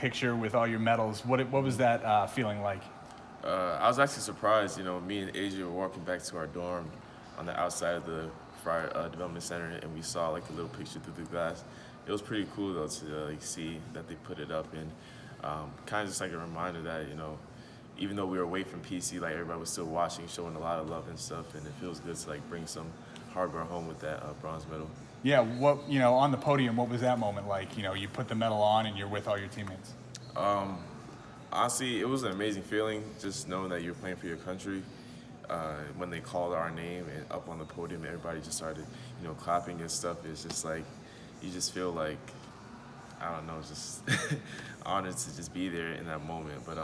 picture with all your medals. What was that feeling like? I was actually surprised. Me and Asia were walking back to our dorm on the outside of the Friar Development Center, and we saw like the little picture through the glass. It was pretty cool though to see that they put it up, and kind of just like a reminder that even though we were away from PC, like everybody was still watching, showing a lot of love and stuff, and it feels good to like bring some hardware home with that bronze medal. Yeah, what on the podium, what was that moment like? You put the medal on and you're with all your teammates. Honestly, it was an amazing feeling just knowing that you're playing for your country. When they called our name and up on the podium, everybody just started, clapping and stuff. It's just like, you just feel like, I don't know, just honored to just be there in that moment. But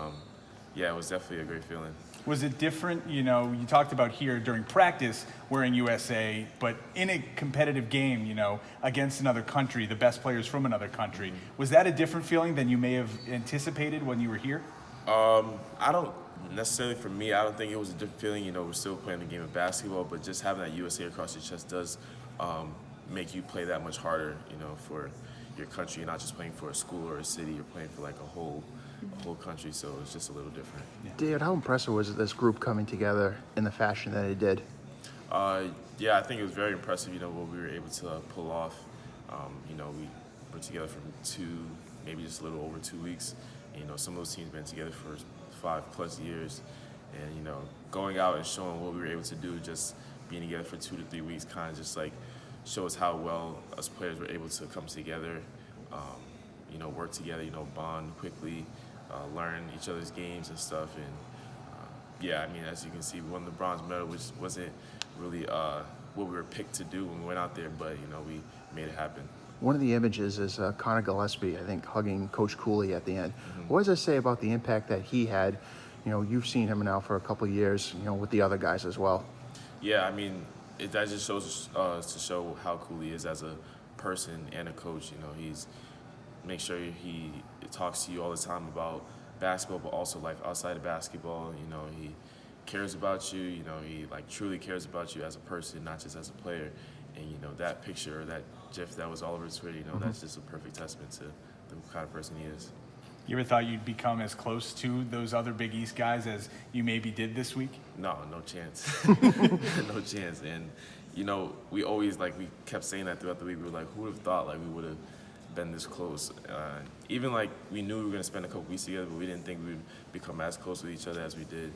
yeah, it was definitely a great feeling. Was it different? You talked about here during practice wearing USA, but in a competitive game, against another country, the best players from another country, was that a different feeling than you may have anticipated when you were here? I don't necessarily, for me, I don't think it was a different feeling. We're still playing the game of basketball, but just having that USA across your chest does make you play that much harder, for your country. You're not just playing for a school or a city, you're playing for like a whole country, so it's just a little different. Yeah. David, how impressive was this group coming together in the fashion that it did? Yeah, I think it was very impressive, what we were able to pull off. We were together for maybe just a little over 2 weeks. Some of those teams been together for 5+ years, and going out and showing what we were able to do, just being together for 2 to 3 weeks, kind of just like shows how well us players were able to come together, work together, bond quickly, learn each other's games and stuff. And yeah, I mean, as you can see, we won the bronze medal, which wasn't really what we were picked to do when we went out there, but we made it happen. One of the images is Connor Gillespie, I think, hugging Coach Cooley at the end. Mm-hmm. What does that say about the impact that he had? You've seen him now for a couple of years, with the other guys as well. Yeah, I mean, that just shows to show how cool he is as a person and a coach. He's make sure he talks to you all the time about basketball, but also life outside of basketball. He cares about you. He like truly cares about you as a person, not just as a player. And that picture or that GIF that was all over Twitter, that's just a perfect testament to the kind of person he is. You ever thought you'd become as close to those other Big East guys as you maybe did this week? No chance. No chance. And we always we kept saying that throughout the week. We were like, who would have thought we would have been this close? Even we knew we were going to spend a couple weeks together, but we didn't think we would become as close with each other as we did.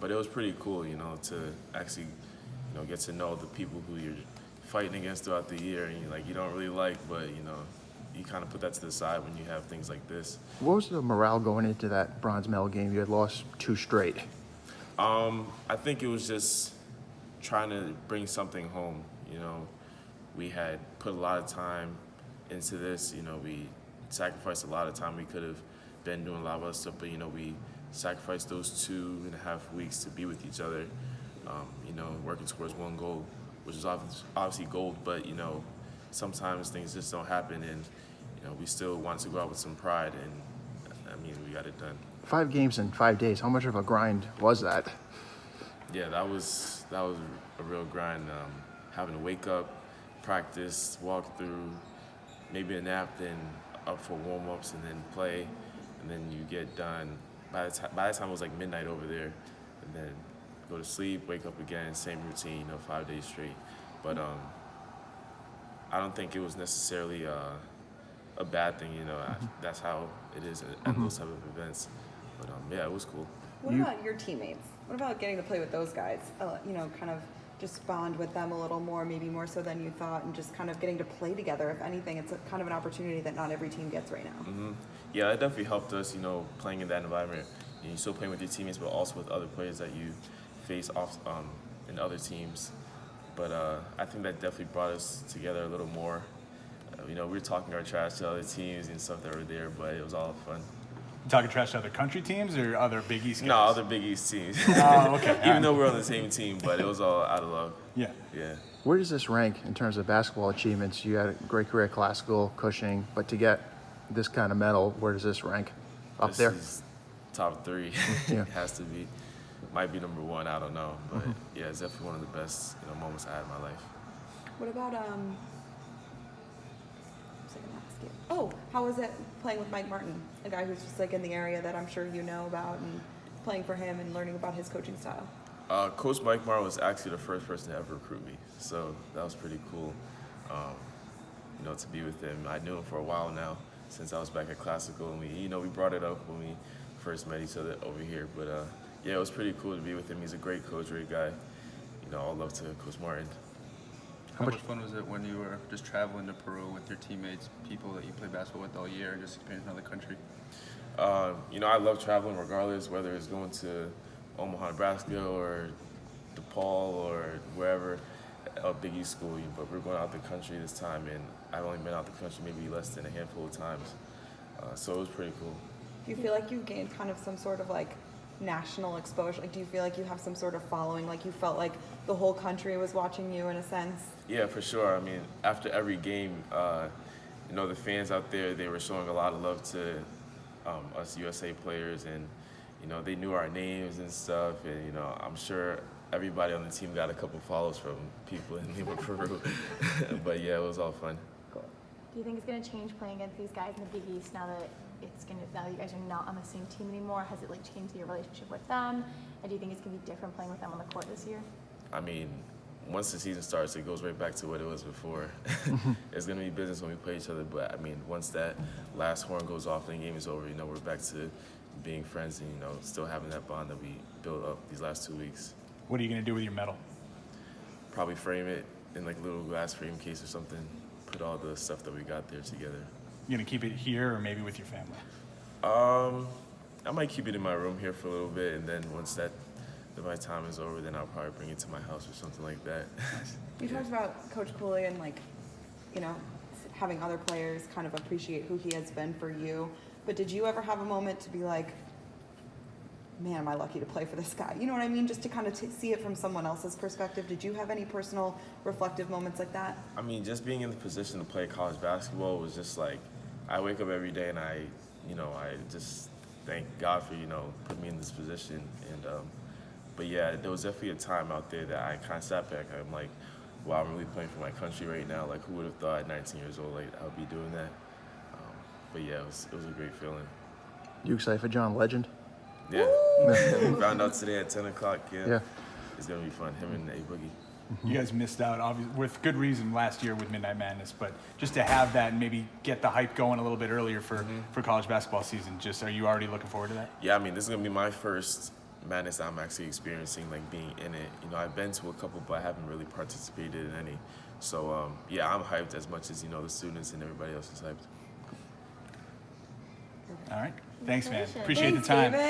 But it was pretty cool, to actually get to know the people who you're fighting against throughout the year, and you don't really like, but you kind of put that to the side when you have things like this. What was the morale going into that bronze medal game? You had lost 2 straight. I think it was just trying to bring something home. We had put a lot of time into this. We sacrificed a lot of time. We could have been doing a lot of other stuff, but we sacrificed those 2.5 weeks to be with each other. Working towards one goal, which is obviously gold, but sometimes things just don't happen, and we still wanted to go out with some pride, and I mean, we got it done. 5 games in 5 days. How much of a grind was that? Yeah, that was a real grind. Having to wake up, practice, walk through, maybe a nap, then up for warm-ups, and then play, and then you get done. By the time it was midnight over there, and then go to sleep, wake up again, same routine, 5 days straight. But I don't think it was necessarily a bad thing, that's how it is at those type of events. But yeah, it was cool. What about your teammates? What about getting to play with those guys? Kind of just bond with them a little more, maybe more so than you thought, and just kind of getting to play together. If anything, it's kind of an opportunity that not every team gets right now. Mm-hmm. Yeah, that definitely helped us, playing in that environment. You're still playing with your teammates, but also with other players that you face off in other teams. But I think that definitely brought us together a little more. We were talking our trash to other teams and stuff that were there, but it was all fun. You talking trash to other country teams or other Big East guys? No, other Big East teams. Oh, okay. Even though we're on the same team, but it was all out of love. Yeah. Yeah. Where does this rank in terms of basketball achievements? You had a great career at Classical, Cushing, but to get this kind of medal, where does this rank? Up this there? Is top 3. Yeah. It has to be. Might be number 1, I don't know. But yeah, it's definitely one of the best moments I had in my life. What about I going to ask you? Oh, how was it playing with Mike Martin, a guy who's just like in the area that I'm sure you know about, and playing for him and learning about his coaching style? Coach Mike Martin was actually the first person to ever recruit me, so that was pretty cool. To be with him. I knew him for a while now, since I was back at Classical, and we brought it up when we first met each other over here. But yeah, it was pretty cool to be with him. He's a great coach, great guy. All love to Coach Martin. How much fun was it when you were just traveling to Peru with your teammates, people that you play basketball with all year, and just experiencing another country? I love traveling regardless, whether it's going to Omaha, Nebraska, or DePaul, or wherever, Big East school. But we're going out the country this time, and I've only been out the country maybe less than a handful of times. So it was pretty cool. Do you feel like you've gained kind of some sort of like national exposure? Like, do you feel like you have some sort of following? Like, you felt like the whole country was watching you in a sense? Yeah, for sure. I mean, after every game, the fans out there, they were showing a lot of love to us USA players, and they knew our names and stuff, and I'm sure everybody on the team got a couple follows from people in Lima, Peru. But yeah, it was all fun. Cool. Do you think it's going to change playing against these guys in the Big East now that now you guys are not on the same team anymore? Has it changed your relationship with them? And do you think it's going to be different playing with them on the court this year? I mean, once the season starts, it goes right back to what it was before. It's going to be business when we play each other, but I mean, once that last horn goes off and the game is over, we're back to being friends and, still having that bond that we built up these last 2 weeks. What are you going to do with your medal? Probably frame it in a little glass frame case or something, put all the stuff that we got there together. You going to keep it here or maybe with your family? I might keep it in my room here for a little bit, and then once my time is over, then I'll probably bring it to my house or something like that. You talked about Coach Cooley and having other players kind of appreciate who he has been for you. But did you ever have a moment to be like, man, am I lucky to play for this guy? You know what I mean? Just to kind of see it from someone else's perspective. Did you have any personal reflective moments like that? I mean, just being in the position to play college basketball was just I wake up every day and I just thank God for, putting me in this position. And, but yeah, there was definitely a time out there that I kind of sat back. I'm like, wow, I'm really playing for my country right now. Who would have thought at 19 years old, I would be doing that? But yeah, it was a great feeling. You excited for John Legend? Yeah. We found out today at 10 o'clock. Yeah. It's going to be fun, him and A Boogie. You guys missed out, obviously, with good reason last year with Midnight Madness, but just to have that and maybe get the hype going a little bit earlier for college basketball season, are you already looking forward to that? Yeah, I mean, this is going to be my first Madness I'm actually experiencing, being in it. I've been to a couple, but I haven't really participated in any. So, yeah, I'm hyped as much as, the students and everybody else is hyped. All right. Thanks, man. Congratulations. Appreciate Thanks, the time. David.